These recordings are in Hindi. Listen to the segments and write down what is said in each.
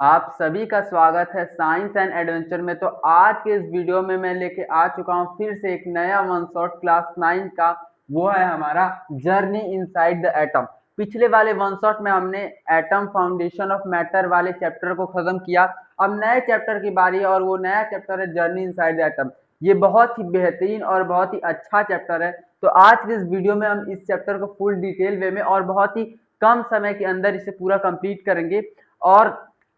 आप सभी का स्वागत है साइंस एंड एडवेंचर में। तो आज के इस वीडियो में मैं लेके आ चुका हूँ फिर से एक नया वन शॉट क्लास 9 का। वो है हमारा जर्नी इनसाइड द एटम। पिछले वाले वन शॉट में हमने एटम फाउंडेशन ऑफ मैटर वाले चैप्टर को खत्म किया। अब नए चैप्टर की बारी है और वो नया चैप्टर है जर्नी इनसाइड द एटम। ये बहुत ही बेहतरीन और बहुत ही अच्छा चैप्टर है। तो आज के इस वीडियो में हम इस चैप्टर को फुल डिटेल वे में और बहुत ही कम समय के अंदर इसे पूरा कंप्लीट करेंगे और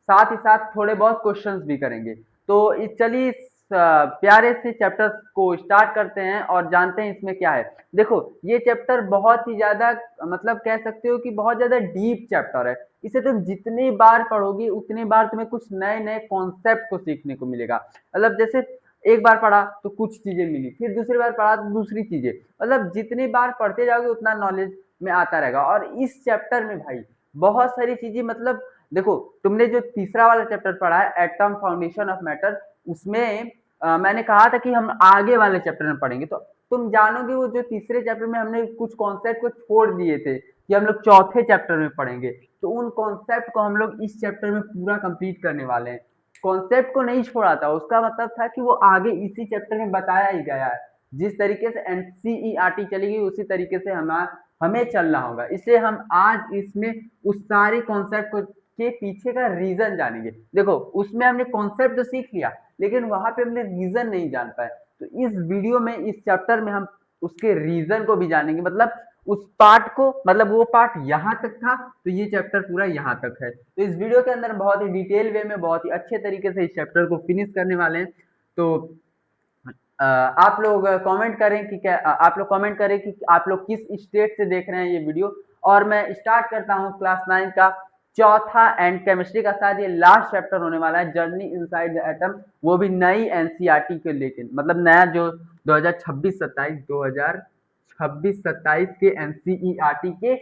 साथ ही साथ थोड़े बहुत क्वेश्चंस भी करेंगे। तो चलिए इस प्यारे से चैप्टर को स्टार्ट करते हैं और जानते हैं इसमें क्या है। देखो, ये चैप्टर बहुत ही ज्यादा, मतलब कह सकते हो कि बहुत ज्यादा डीप चैप्टर है। इसे तुम जितनी बार पढ़ोगी उतनी बार तुम्हें कुछ नए नए कॉन्सेप्ट को सीखने को मिलेगा। मतलब जैसे एक बार पढ़ा तो कुछ चीजें मिली, फिर दूसरी बार पढ़ा तो दूसरी चीजें, मतलब जितनी बार पढ़ते जाओगे उतना नॉलेज में आता रहेगा। और इस चैप्टर में भाई बहुत सारी चीजें, मतलब देखो, तुमने जो तीसरा वाला चैप्टर पढ़ा है एटम फाउंडेशन ऑफ मैटर, उसमें मैंने कहा था कि हम आगे वाले चैप्टर में पढ़ेंगे। तो तुम जानोगे वो जो तीसरे चैप्टर में हमने कुछ कॉन्सेप्ट को छोड़ दिए थे कि हम लोग चौथे चैप्टर में पढ़ेंगे, तो उन कॉन्सेप्ट को हम लोग इस चैप्टर में पूरा कंप्लीट करने वाले हैं। कॉन्सेप्ट को नहीं छोड़ा था, उसका मतलब था कि वो आगे इसी चैप्टर में बताया ही गया है। जिस तरीके से एनसीईआरटी चलेगी उसी तरीके से हमें चलना होगा। इसलिए हम आज इसमें उस सारे कॉन्सेप्ट को के पीछे का रीजन जानेंगे। देखो, उसमें हमने कॉन्सेप्ट तो सीख लिया लेकिन वहां पे हमने रीजन नहीं जान पाए। तो इस वीडियो में, इस चैप्टर में हम उसके रीजन को भी जानेंगे। मतलब उस पार्ट को, मतलब वो पार्ट यहाँ तक था तो ये चैप्टर पूरा यहाँ तक है। तो इस वीडियो के अंदर बहुत ही डिटेल वे में बहुत ही अच्छे तरीके से इस चैप्टर को फिनिश करने वाले हैं। तो आप लोग कमेंट करें कि क्या, आप लोग कमेंट करें कि आप लोग किस स्टेट से देख रहे हैं ये वीडियो। और मैं स्टार्ट करता हूँ क्लास 9 का चौथा एंड केमिस्ट्री का। शायद ये लास्ट चैप्टर होने वाला है, जर्नी इनसाइड द एटम। वो भी नई एनसीईआरटी के लेके, मतलब नया जो 2026-27 के एनसीईआरटी के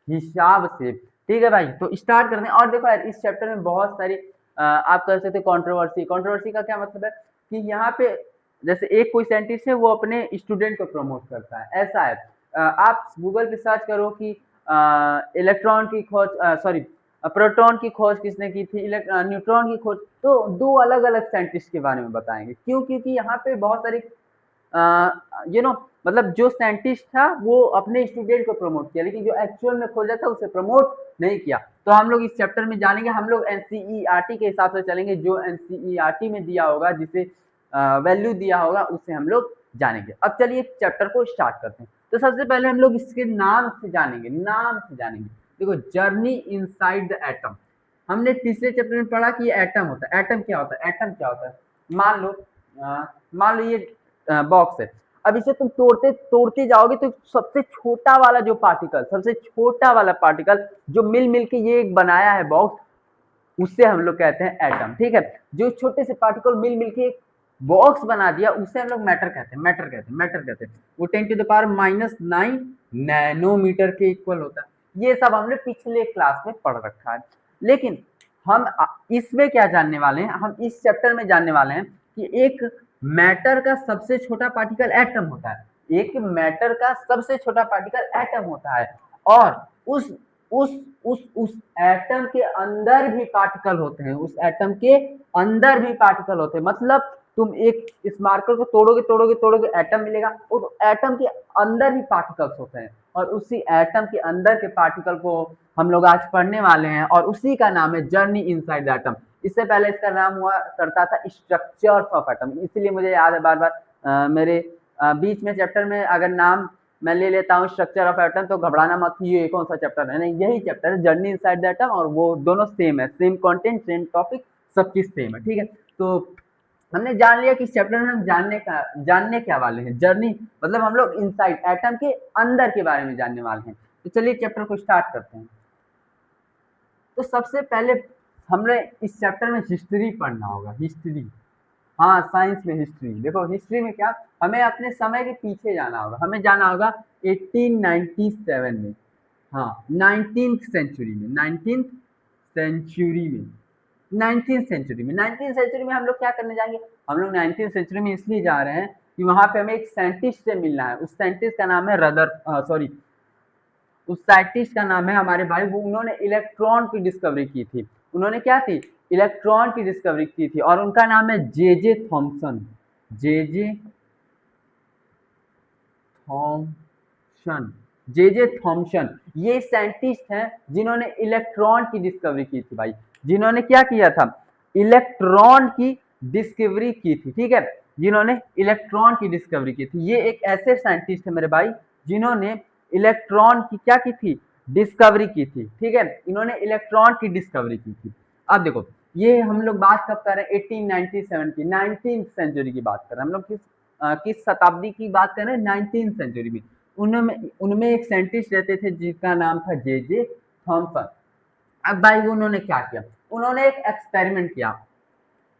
हिसाब से। ठीक है भाई, तो स्टार्ट करते हैं। और देखो यार, इस चैप्टर में बहुत सारी आप कह सकते कंट्रोवर्सी। कंट्रोवर्सी का क्या मतलब है कि यहाँ पे जैसे एक कोई साइंटिस्ट है वो अपने स्टूडेंट को प्रमोट करता है, ऐसा है। आप गूगल पे सर्च करो कि इलेक्ट्रॉन की खोज, सॉरी, प्रोटॉन की खोज किसने की थी, न्यूट्रॉन की खोज, तो दो अलग अलग साइंटिस्ट के बारे में बताएंगे। क्यों? क्योंकि यहाँ पे बहुत सारी यू नो मतलब जो साइंटिस्ट था वो अपने स्टूडेंट को प्रमोट किया, लेकिन जो एक्चुअल में खोजा था उसे प्रमोट नहीं किया। तो हम लोग इस चैप्टर में जानेंगे। हम लोग एनसीईआरटी के हिसाब से चलेंगे, जो एनसीईआरटी में दिया होगा, जिसे वैल्यू दिया होगा, उससे हम लोग जानेंगे। अब चलिए चैप्टर को स्टार्ट करते हैं। तो सबसे पहले हम लोग इसके नाम से जानेंगे, नाम से जानेंगे। देखो, जर्नी इनसाइड द एटम। हमने पिछले चैप्टर में पढ़ा कि ये एटम होता है। एटम क्या होता है? एटम क्या होता है? मान लो मान लो ये बॉक्स है। अब इसे तुम तोड़ते तोड़ते जाओगे तो सबसे छोटा वाला जो पार्टिकल, सबसे छोटा वाला पार्टिकल जो मिल मिल के ये एक बनाया है बॉक्स, उससे हम लोग कहते हैं एटम। ठीक है, जो छोटे से पार्टिकल मिल मिल के एक बॉक्स बना दिया उसे हम लोग मैटर कहते हैं। मैटर कहते हैं, मैटर कहते हैं। वो 10⁻⁹ नैनोमीटर के इक्वल होता है। ये सब हमने पिछले क्लास में पढ़ रखा है। लेकिन हम इसमें क्या जानने वाले हैं, हम इस चैप्टर में जानने वाले हैं कि एक मैटर का सबसे छोटा पार्टिकल एटम होता है। एक मैटर का सबसे छोटा पार्टिकल एटम होता है। और उस उस उस एटम के अंदर भी पार्टिकल होते हैं। उस एटम के अंदर भी पार्टिकल होते हैं। मतलब तुम एक इस मार्कर को तोड़ोगे तोड़ोगे तोड़ोगे, एटम मिलेगा, और एटम के अंदर भी पार्टिकल्स होते हैं। और उसी एटम के अंदर के पार्टिकल को हम लोग आज पढ़ने वाले हैं, और उसी का नाम है जर्नी इनसाइड द एटम। इससे पहले इसका नाम हुआ करता था स्ट्रक्चर्स ऑफ एटम। इसीलिए मुझे याद है, बार बार मेरे बीच में चैप्टर में अगर नाम मैं ले लेता हूँ स्ट्रक्चर ऑफ एटम, तो घबराना मत कि ये कौन सा चैप्टर है। नहीं, यही चैप्टर है, जर्नी इनसाइड द एटम। और वो दोनों सेम है, सेम कंटेंट, सेम टॉपिक, सब चीज सेम है। ठीक है, तो हमने जान लिया कि इस चैप्टर में हम जानने क्या वाले हैं। जर्नी मतलब हम लोग इनसाइड एटम के अंदर के बारे में जानने वाले हैं। तो चलिए चैप्टर को स्टार्ट करते हैं। तो सबसे पहले हमने इस चैप्टर में हिस्ट्री पढ़ना होगा। हिस्ट्री, हाँ, साइंस में हिस्ट्री। देखो, हिस्ट्री में क्या, हमें अपने समय के पीछे जाना होगा। हमें जाना होगा 1897 में, हाँ, 19th सेंचुरी में हम लोग क्या करने जाएंगे? हम लोग 19th सेंचुरी में इसलिए जा रहे हैं कि वहां पे हमें एक साइंटिस्ट से मिलना है। उस साइंटिस्ट का नाम है सॉरी, उस साइंटिस्ट का नाम है हमारे भाई, वो उन्होंने इलेक्ट्रॉन की डिस्कवरी की थी। उन्होंने क्या थी? इलेक्ट्रॉन की डिस्कवरी की थी और उनका नाम है J Thomson. J Thomson, J Thomson, ये साइंटिस्ट हैं जिन्होंने इलेक्ट्रॉन की डिस्कवरी की थी भाई, जिन्होंने क्या किया था, इलेक्ट्रॉन की डिस्कवरी की थी, ठीक है, जिन्होंने इलेक्ट्रॉन की डिस्कवरी की थी। ये एक ऐसे साइंटिस्ट है मेरे भाई जिन्होंने इलेक्ट्रॉन की क्या की थी, डिस्कवरी की थी, ठीक है, इन्होंने इलेक्ट्रॉन की डिस्कवरी की थी। अब देखो, ये हम लोग बात कब कर रहे हैं, 1897 की, 19th सेंचुरी की बात कर रहे हैं हम लोग, किस शताब्दी की बात कर रहे हैं, 19th सेंचुरी में। उनमें उनमें एक साइंटिस्ट रहते थे जिसका नाम था जे थॉमसन। अब भाई उन्होंने क्या किया, उन्होंने एक एक्सपेरिमेंट किया,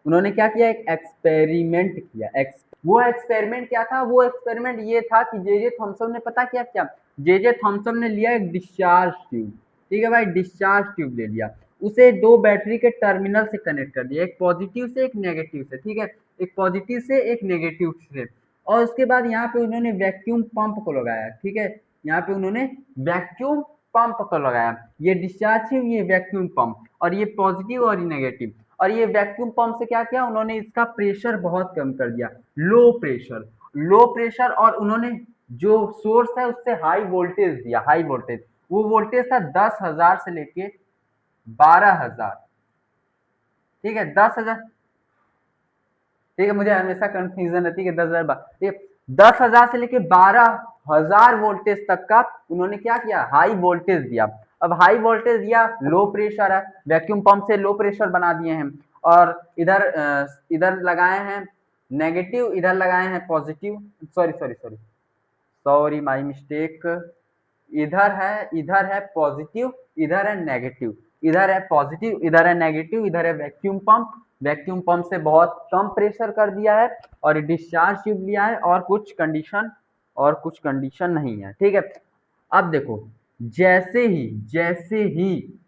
उन्होंने क्या किया, एक एक्सपेरिमेंट किया। वो एक्सपेरिमेंट क्या था, वो एक्सपेरिमेंट ये था कि जे थॉमसन ने पता क्या किया, जे थॉमसन ने लिया एक डिस्चार्ज ट्यूब, ठीक है भाई, डिस्चार्ज ट्यूब ले लिया, उसे दो बैटरी के टर्मिनल से कनेक्ट कर दिया, एक पॉजिटिव से एक नेगेटिव से, ठीक है, एक पॉजिटिव से एक नेगेटिव से, और उसके बाद यहाँ पे उन्होंने वैक्यूम पंप को लगाया, ठीक है, यहाँ पे उन्होंने वैक्यूम पंप को लगाया, ये डिस्चार्ज ट्यूब, ये वैक्यूम पंप, और ये पॉजिटिव और ये नेगेटिव, और ये वैक्यूम पंप से क्या किया, उन्होंने इसका प्रेशर बहुत कम कर दिया, लो प्रेशर, लो प्रेशर, और उन्होंने जो सोर्स है उससे हाई वोल्टेज दिया, हाई वोल्टेज, वो वोल्टेज था 10,000 से लेके 12,000, ठीक है, 10,000, ठीक है, मुझे हमेशा कंफ्यूजन रहती है कि 10,000, 10,000 से लेके 12,000 वोल्टेज तक का उन्होंने क्या किया, हाई वोल्टेज दिया। अब हाई वोल्टेज दिया, लो प्रेशर है, वैक्यूम पंप से लो प्रेशर बना दिए हैं, और इधर लगाए हैं नेगेटिव, इधर लगाए हैं positive, sorry sorry sorry sorry my mistake, इधर है पॉजिटिव, इधर है नेगेटिव, इधर है पॉजिटिव, इधर है नेगेटिव, इधर है वैक्यूम पंप, वैक्यूम पंप से बहुत कम प्रेशर कर दिया है, और डिस्चार्ज ट्यूब लिया है, और कुछ कंडीशन नहीं है, ठीक है। अब देखो, जैसे ही जैसे ही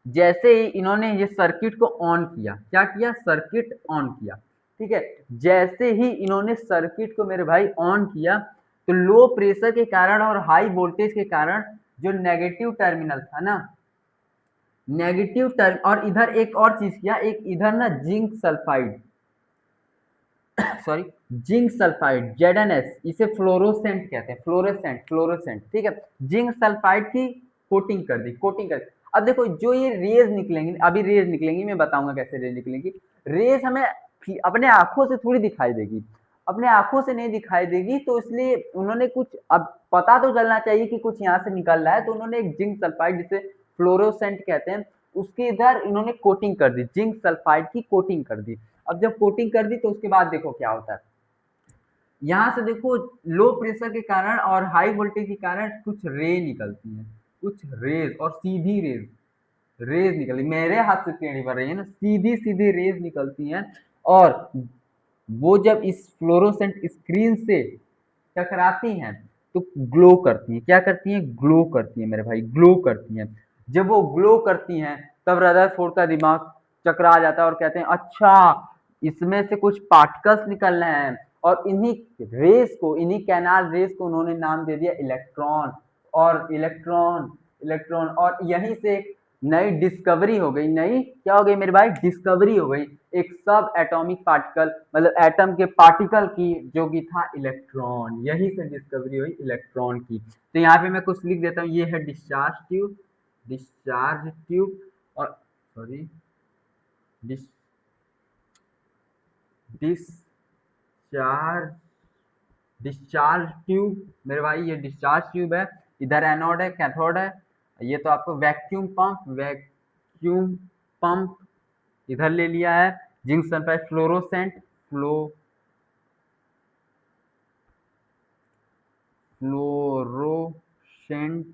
जैसे ही इन्होंने ये सर्किट को ऑन किया, क्या किया, सर्किट ऑन किया, ठीक है, जैसे ही इन्होंने सर्किट को मेरे भाई ऑन किया, तो लो प्रेशर के कारण और हाई वोल्टेज के कारण जो नेगेटिव टर्मिनल था ना, नेगेटिव टर्म, और इधर एक और चीज किया, एक इधर ना zinc sulphide, sorry, zinc sulphide, ZnS, इसे फ्लोरोसेंट कहते हैं, फ्लोरोसेंट, फ्लोरोसेंट, ठीक है, जिंक सल्फाइड की कोटिंग कर दी, कोटिंग कर दी। अब देखो, जो ये रेज निकलेंगी, अभी रेज निकलेंगी, मैं बताऊंगा कैसे रेज निकलेंगी। रेज हमें अपने आंखों से थोड़ी दिखाई देगी, अपने आंखों से नहीं दिखाई देगी, तो इसलिए उन्होंने कुछ, अब पता तो चलना चाहिए कि कुछ यहाँ से निकल रहा है, तो उन्होंने एक जिंक सल्फाइड, जिसे फ्लोरोसेंट कहते हैं, उसके इधर इन्होंने कोटिंग कर दी, जिंक सल्फाइड की कोटिंग कर दी। अब जब कोटिंग कर दी तो उसके बाद देखो क्या होता है, यहाँ से देखो, लो प्रेशर के कारण और हाई वोल्टेज के कारण कुछ रे निकलती हैं, कुछ रेज, और सीधी रेज, रेज निकली, मेरे हाथ से टेढ़ी बढ़ रही है ना, सीधी सीधी रेज निकलती हैं, और वो जब इस फ्लोरोसेंट स्क्रीन से टकराती हैं तो ग्लो करती हैं, क्या करती हैं, ग्लो करती हैं मेरे भाई, ग्लो करती हैं। जब वो ग्लो करती हैं तब रदरफोर्ड का दिमाग चकरा जाता है और कहते हैं, अच्छा, इसमें से कुछ पार्टिकल्स निकल रहे हैं, और इन्हीं रेस को, इन्हीं कैनाल रेस को उन्होंने नाम दे दिया इलेक्ट्रॉन, और इलेक्ट्रॉन, और यहीं से नई डिस्कवरी हो गई, नई क्या हो गई मेरे भाई, डिस्कवरी हो गई, एक सब एटॉमिक पार्टिकल, मतलब एटम के पार्टिकल की, जो कि था इलेक्ट्रॉन, यही से डिस्कवरी हुई इलेक्ट्रॉन की। तो यहाँ पे मैं कुछ लिख देता हूँ, ये है डिस्चार्ज ट्यूब, डिस्चार्ज ट्यूब, और sorry, dis discharge discharge tube मेरे भाई, ये डिस्चार्ज ट्यूब है, इधर एनोड है, कैथोड है, ये तो आपको वैक्यूम पंप, वैक्यूम पंप इधर ले लिया है, zinc sulphide, fluorescent, fluorescent,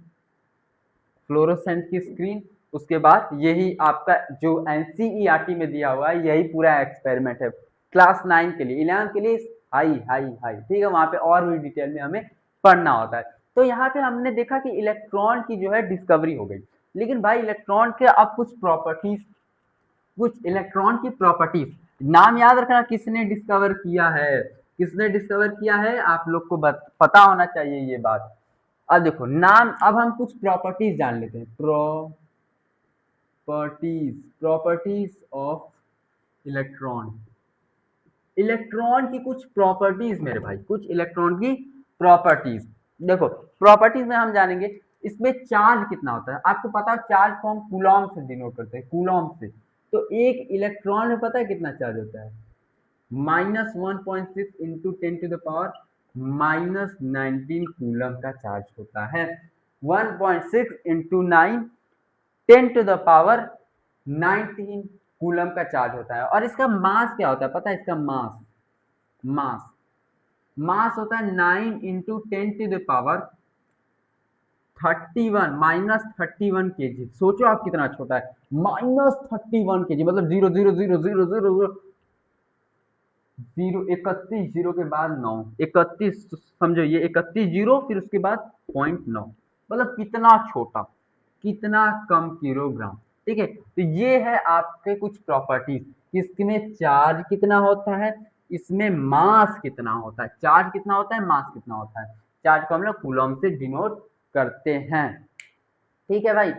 fluorescent की स्क्रीन, उसके बाद यही आपका जो एनसीईआरटी में दिया हुआ है, यही पूरा एक्सपेरिमेंट है, क्लास 9 के लिए, 11 के लिए हाई हाई हाई, ठीक है, वहां पे और भी डिटेल में हमें पढ़ना होता है। तो यहाँ पे हमने देखा कि इलेक्ट्रॉन की जो है डिस्कवरी हो गई, लेकिन भाई इलेक्ट्रॉन के अब कुछ प्रॉपर्टीज, कुछ इलेक्ट्रॉन की प्रॉपर्टीज, नाम याद रखना, किसने डिस्कवर किया है, किसने डिस्कवर किया है, आप लोग को पता होना चाहिए ये बात। अब देखो नाम, अब हम कुछ प्रॉपर्टीज जान लेते हैं, प्रॉपर्टीज ऑफ इलेक्ट्रॉन। इलेक्ट्रॉन की कुछ प्रॉपर्टीज मेरे भाई, कुछ इलेक्ट्रॉन की प्रॉपर्टीज। देखो प्रॉपर्टीज में हम जानेंगे इसमें चार्ज कितना होता है। आपको पता है चार्ज को हम कूलॉम से डिनोट करते हैं, कूलॉम से। तो एक इलेक्ट्रॉन में पता है कितना चार्ज होता है? -1.6 इंटू 10⁻⁻19 कूलम का चार्ज होता है। 1.6 इंटू 9 10⁻19 कूलम का चार्ज होता है। और इसका मास क्या होता है पता है? इसका मास मास मास होता है 9 इंटू 10⁻31 -31 kg। सोचो आप कितना छोटा है, -31 kg, मतलब 0 31 के बाद 9, 31 समझो, ये 31 जीरो फिर उसके बाद 0.9, मतलब कितना छोटा, कितना कम किलोग्राम। ठीक है, तो ये है आपके कुछ प्रॉपर्टीज। इसमें चार्ज कितना होता है, इसमें मास कितना होता है। चार्ज कितना होता है, मास कितना होता है। चार्ज को हम लोग कूलम से डिनोट करते हैं। ठीक है भाई,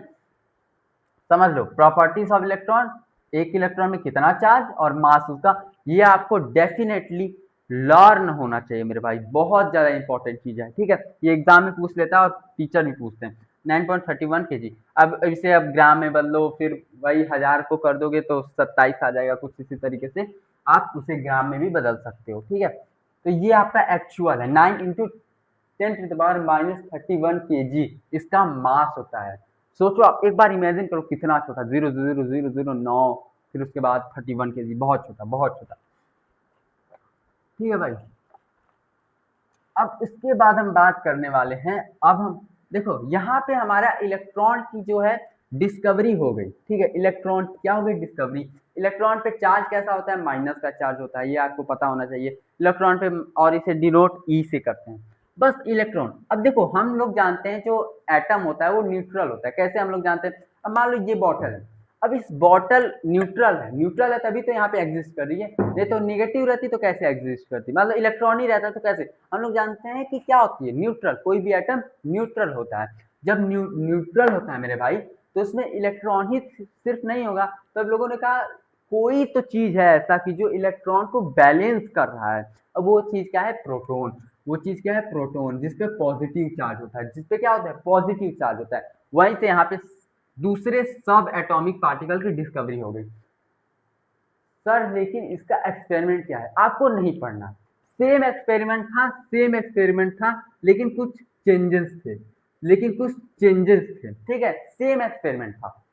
समझ लो प्रॉपर्टीज ऑफ इलेक्ट्रॉन, एक इलेक्ट्रॉन में कितना चार्ज और मास उसका, ये आपको डेफिनेटली लर्न होना चाहिए मेरे भाई, बहुत ज्यादा इंपॉर्टेंट चीज है। ठीक है, ये एग्जाम में पूछ लेता है और टीचर भी पूछते हैं। 9.31 kg, अब इसे अब ग्राम में बदलो, फिर वही 1000 को कर दोगे तो 27 आ जाएगा, कुछ इसी तरीके से आप उसे ग्राम में भी बदल सकते हो। ठीक है, तो ये आपका एक्चुअल है, 9 इंटू 10⁻31 kg इसका मास होता है। सोचो आप एक बार इमेजिन करो कितना छोटा, 0.0009 फिर उसके बाद 31 kg, बहुत छोटा, बहुत छोटा। ठीक है भाई, अब इसके बाद हम बात करने वाले हैं, अब हम देखो यहाँ पे हमारा इलेक्ट्रॉन की जो है डिस्कवरी हो गई। ठीक है, इलेक्ट्रॉन क्या हो गई, डिस्कवरी। इलेक्ट्रॉन पे चार्ज कैसा होता है, माइनस का चार्ज होता है, ये आपको पता होना चाहिए इलेक्ट्रॉन पे, और इसे डिनोट ई से करते हैं बस इलेक्ट्रॉन। अब देखो हम लोग जानते हैं जो एटम होता है वो न्यूट्रल होता है। कैसे हम लोग जानते हैं, अब मान लो ये बॉटल है, अब इस बॉटल न्यूट्रल है, न्यूट्रल है तभी तो यहाँ पे एग्जिस्ट कर रही है, नहीं तो निगेटिव रहती तो कैसे एग्जिस्ट करती, मतलब इलेक्ट्रॉन ही रहता तो कैसे। हम लोग जानते हैं कि क्या होती है न्यूट्रल, कोई भी एटम न्यूट्रल होता है। जब न्यूट्रल होता है मेरे भाई, तो उसमें इलेक्ट्रॉन ही सिर्फ नहीं होगा, तो अब लोगों ने कहा कोई तो चीज है ऐसा कि जो इलेक्ट्रॉन को बैलेंस कर रहा है। अब वो चीज क्या है, प्रोटॉन। वो चीज क्या है, प्रोटॉन, जिसपे पॉजिटिव चार्ज होता है, जिसपे क्या होता है, पॉजिटिव चार्ज होता है। वहीं से यहाँ पे दूसरे सब एटॉमिक पार्टिकल की डिस्कवरी हो गई। सर लेकिन इसका एक्सपेरिमेंट क्या है, आपको नहीं पढ़ना। सेम एक्सपेरिमेंट था, सेम एक्सपेरिमेंट था, लेकिन कुछ चेंजेस थे, लेकिन कुछ चेंजेस थे। ठीक है, सेम एक्सपेरिमेंट था,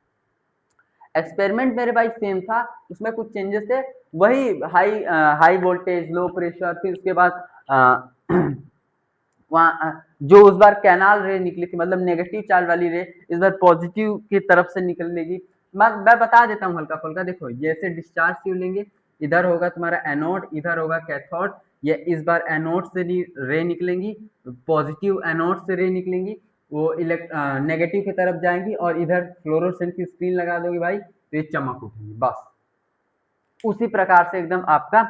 एक्सपेरिमेंट मेरे भाई सेम था, उसमें कुछ चेंजेस थे। वही हाई वोल्टेज, लो प्रेशर, फिर उसके बाद वहाँ जो उस बार कैनाल रे निकली थी, मतलब नेगेटिव चार्ज वाली रे, इस बार पॉजिटिव की तरफ से निकलेगी। मैं बता देता हूँ हल्का फुल्का। देखो जैसे डिस्चार्ज ट्यूब लेंगे, इधर होगा तुम्हारा एनोड, इधर होगा कैथोड। ये इस बार एनोड से रे निकलेंगी, पॉजिटिव एनोड से रे निकलेंगी, वो नेगेटिव की तरफ जाएंगी, और इधर फ्लोरोसेंट की स्क्रीन लगा दोगे भाई तो ये चमक उठेगी। बस उसी प्रकार से एकदम आपका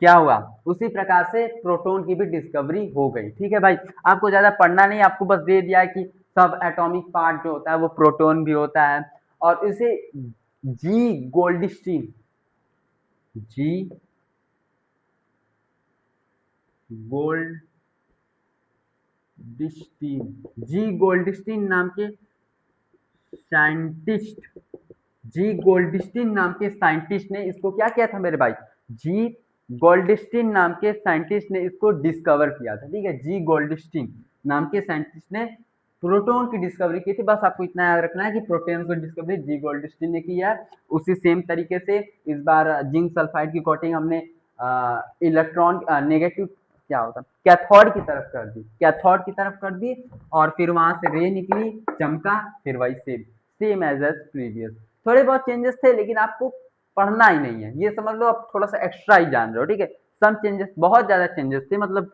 क्या हुआ, उसी प्रकार से प्रोटॉन की भी डिस्कवरी हो गई। ठीक है भाई, आपको ज्यादा पढ़ना नहीं, आपको बस दे दिया है कि सब एटॉमिक पार्ट जो होता है वो प्रोटॉन भी होता है। और इसे जी गोल्डस्टीन, जी गोल्डस्टीन, जी गोल्डस्टीन नाम के साइंटिस्ट, जी गोल्डस्टीन नाम के साइंटिस्ट ने इसको क्या किया था मेरे भाई, जी गोल्डस्टीन नाम के साइंटिस्ट ने इसको डिस्कवर किया था। ठीक है, जी गोल्डस्टीन नाम के साइंटिस्ट ने प्रोटॉन की डिस्कवरी की थी। बस आपको इतना याद रखना है कि प्रोटॉन की डिस्कवरी जी गोल्डस्टीन ने की है। उसी सेम तरीके से इस बार जिंक सल्फाइड की कोटिंग हमने इलेक्ट्रॉन नेगेटिव क्या होता कैथोड की तरफ कर दी, कैथोड की तरफ कर दी, और फिर वहां से रे निकली, चमका, फिर वही सेम एज प्रीवियस। थोड़े बहुत चेंजेस थे लेकिन आपको पढ़ना ही नहीं है, ये समझ लो आप थोड़ा सा एक्स्ट्रा ही जान रहे हो। ठीक है, सम चेंजेस, बहुत ज्यादा चेंजेस थे, मतलब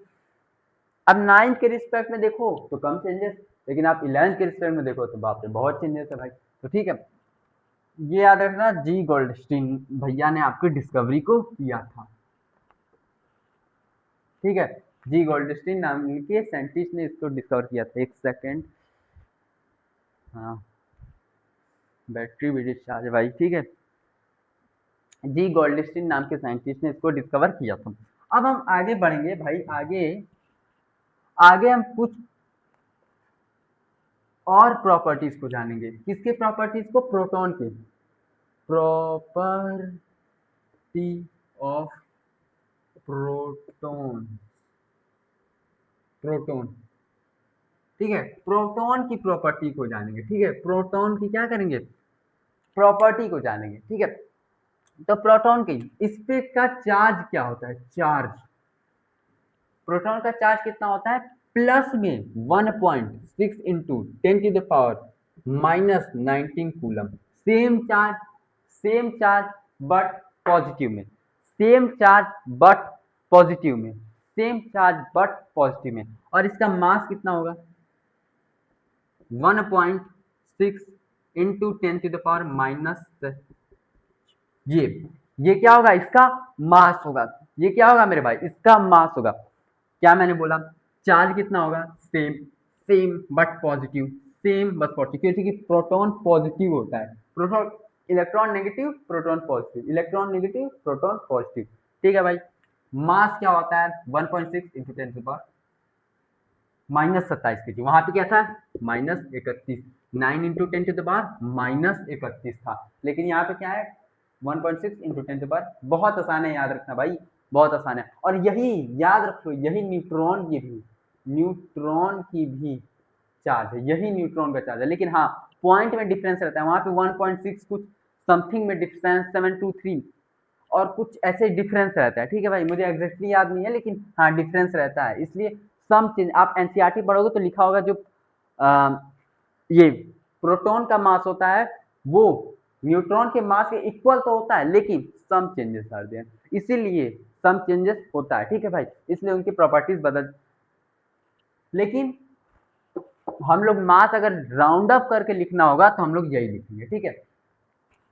अब 9th के रिस्पेक्ट में देखो तो कम चेंजेस, लेकिन आप 11th के रिस्पेक्ट में देखो तो बाप रे बहुत चेंजेस है भाई। तो ठीक है, ये याद रखना जी गोल्डस्टीन भैया ने आपकी डिस्कवरी को किया था। ठीक है, जी गोल्डस्टीन नाम के साइंटिस्ट ने इसको डिस्कवर किया था। एक सेकेंड, हाँ बैटरी भी डिस्चार्ज है भाई, ठीक है। जी गोल्डस्टीन नाम के साइंटिस्ट ने इसको डिस्कवर किया था। अब हम आगे बढ़ेंगे भाई, आगे आगे हम कुछ और प्रॉपर्टीज को जानेंगे। किसके प्रॉपर्टीज को? प्रोटॉन के। प्रॉपर्टी ऑफ प्रोटॉन, प्रोटॉन, ठीक है। प्रोटॉन की प्रॉपर्टी को जानेंगे, ठीक है। प्रोटॉन की क्या करेंगे? प्रॉपर्टी को जानेंगे, ठीक है। तो प्रोटॉन की इस पे का चार्ज क्या होता है? चार्ज, प्रोटॉन का चार्ज कितना होता है? प्लस में 1.6 into 10 to the power minus 19 coulomb. Same charge, same charge but positive में, सेम चार्ज बट पॉजिटिव में, सेम चार्ज बट पॉजिटिव में। और इसका मास कितना होगा? 1.6 into 10 to the power minus, ये क्या होगा? इसका मास होगा। ये क्या होगा मेरे भाई? इसका मास होगा। क्या मैंने बोला? चार्ज कितना होगा? Same, same but positive, same but positive, क्योंकि प्रोटॉन पॉजिटिव होता है। Proton, electron negative, proton positive, electron negative, proton positive, ठीक है भाई। मास क्या होता है? 1.6 इंटू 10 माइनस 27 के जी। वहां पे क्या था? माइनस 31। 9 इंटू 10 माइनस 31 था, लेकिन यहाँ पे क्या है? 1.6 इंटू 10। बहुत आसान है याद रखना भाई, बहुत आसान है। और यही याद रखो, यही न्यूट्रॉन की भी, न्यूट्रॉन की भी चार्ज है, यही न्यूट्रॉन का चार्ज है। लेकिन हाँ, पॉइंट में डिफरेंस रहता है। वहां पे 1.6 कुछ समथिंग में डिफरेंस, 723 और कुछ ऐसे डिफरेंस रहता है, ठीक है भाई। मुझे एग्जैक्टली याद नहीं है, लेकिन हाँ डिफरेंस रहता है। इसलिए सम चेंज, आप एनसीईआरटी पढ़ोगे तो लिखा होगा जो ये प्रोटॉन का मास होता है वो न्यूट्रॉन के मास के इक्वल तो होता है, लेकिन सम चेंजेस आर देयर, इसीलिए सम चेंजेस होता है, ठीक है भाई। इसलिए उनकी प्रॉपर्टीज बदल, लेकिन हम लोग मास अगर राउंड अप करके लिखना होगा तो हम लोग यही लिखेंगे, ठीक है।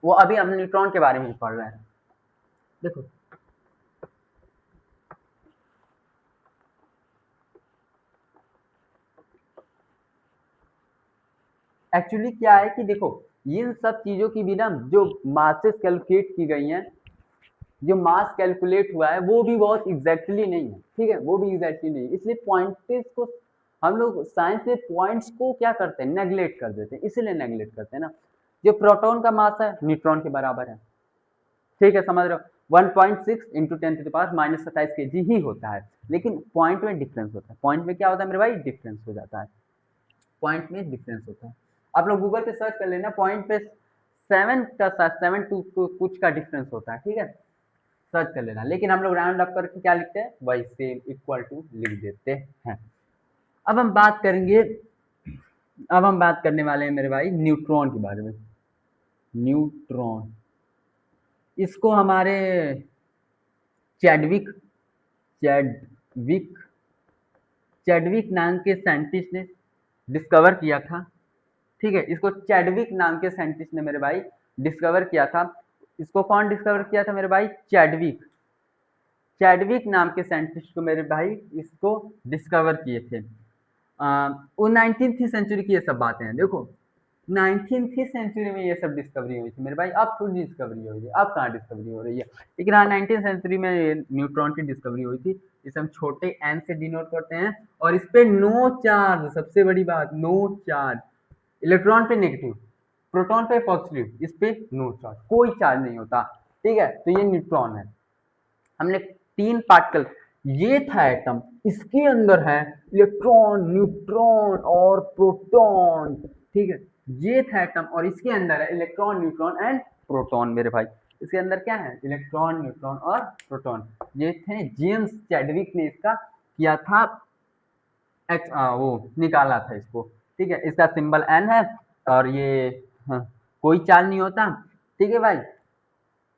वो अभी हम न्यूट्रॉन के बारे में पढ़ रहे हैं। देखो एक्चुअली क्या है कि देखो, इन सब चीजों की भी ना जो मासेस कैलकुलेट की गई हैं, जो मास कैलकुलेट हुआ है वो भी बहुत एग्जैक्टली नहीं है, ठीक है। वो भी एग्जैक्टली नहीं है, इसलिए पॉइंट्स को हम लोग साइंस में पॉइंट्स को क्या करते हैं? नेग्लेक्ट कर देते हैं, इसीलिए नेग्लेक्ट करते हैं ना। जो प्रोटॉन का मास है न्यूट्रॉन के बराबर है, ठीक है, समझ रहे हो। 1.6 into 10 to the power minus 27 K जी ही होता है, लेकिन पॉइंट में डिफरेंस होता है। पॉइंट में क्या होता है मेरे भाई? डिफरेंस हो जाता है, पॉइंट में डिफरेंस होता है। आप लोग गूगल पे सर्च कर लेना, पॉइंट पे 7 कुछ का डिफरेंस होता है, ठीक है, सर्च कर लेना। लेकिन हम लोग राउंड अप करके क्या लिखते हैं? वही सेम इक्वल टू लिख देते हैं। अब हम बात करेंगे, अब हम बात करने वाले हैं मेरे भाई न्यूट्रॉन के बारे में। न्यूट्रॉन, इसको हमारे चैडविक, चैडविक चैडविक नाम के साइंटिस्ट ने डिस्कवर किया था, ठीक है। इसको चैडविक नाम के साइंटिस्ट ने मेरे भाई डिस्कवर किया था। इसको कौन डिस्कवर किया था मेरे भाई? चैडविक, चैडविक नाम के साइंटिस्ट को मेरे भाई इसको डिस्कवर किए थे। वो 19वीं सेंचुरी की ये सब बातें हैं। देखो 19वीं सेंचुरी में ये सब डिस्कवरी हुई थी मेरे भाई, अब थोड़ी डिस्कवरी हो रही है, अब कहाँ डिस्कवरी हो रही है। लेकिन हाँ 19वीं सेंचुरी में न्यूट्रॉन की डिस्कवरी हुई थी। इसे हम छोटे एन से डिनोट करते हैं, और इस पे नो चार्ज, सबसे बड़ी बात, नो चार्ज। इलेक्ट्रॉन पे नेगेटिव, प्रोटॉन पे पॉजिटिव, इस पे नो चार्ज, कोई चार्ज नहीं होता, ठीक है। तो ये न्यूट्रॉन है। हमने 3 पार्टिकल, ये था एटम, इसके अंदर है इलेक्ट्रॉन, न्यूट्रॉन और प्रोटॉन, ठीक है। ये था एटम और इसके अंदर है इलेक्ट्रॉन, न्यूट्रॉन एंड प्रोटॉन मेरे भाई। इसके अंदर क्या है? इलेक्ट्रॉन, न्यूट्रॉन और प्रोटॉन। ये थे, जेम्स चैडविक ने इसका किया था, वो निकाला था इसको, ठीक है। इसका सिंबल एन है, और ये हाँ, कोई चार्ज नहीं होता, ठीक है भाई।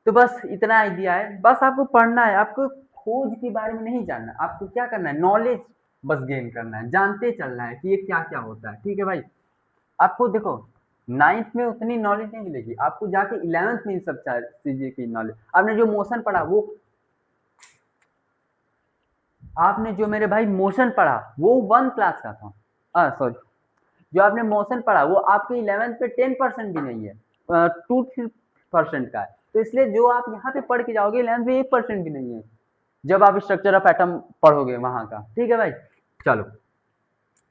तो बस इतना आइडिया है, बस आपको पढ़ना है, आपको खोज के बारे में नहीं जानना, आपको क्या करना है? नॉलेज बस गेन करना है, जानते चलना है कि ये क्या क्या होता है, ठीक है भाई। आपको देखो 9th में उतनी नॉलेज नहीं मिलेगी, आपको जाके 11th में इन सब चीजें की नॉलेज। आपने जो मोशन पढ़ा वो, आपने जो मेरे भाई मोशन पढ़ा वो 1 क्लास का था, सॉरी, जो आपने मोशन पढ़ा वो आपके 11th पे 10% भी नहीं है, 2-3% का है, तो इसलिए जो आप यहाँ पे पढ़ के जाओगे 11th में 1% भी नहीं है जब आप स्ट्रक्चर ऑफ एटम पढ़ोगे वहां का। ठीक है भाई, चलो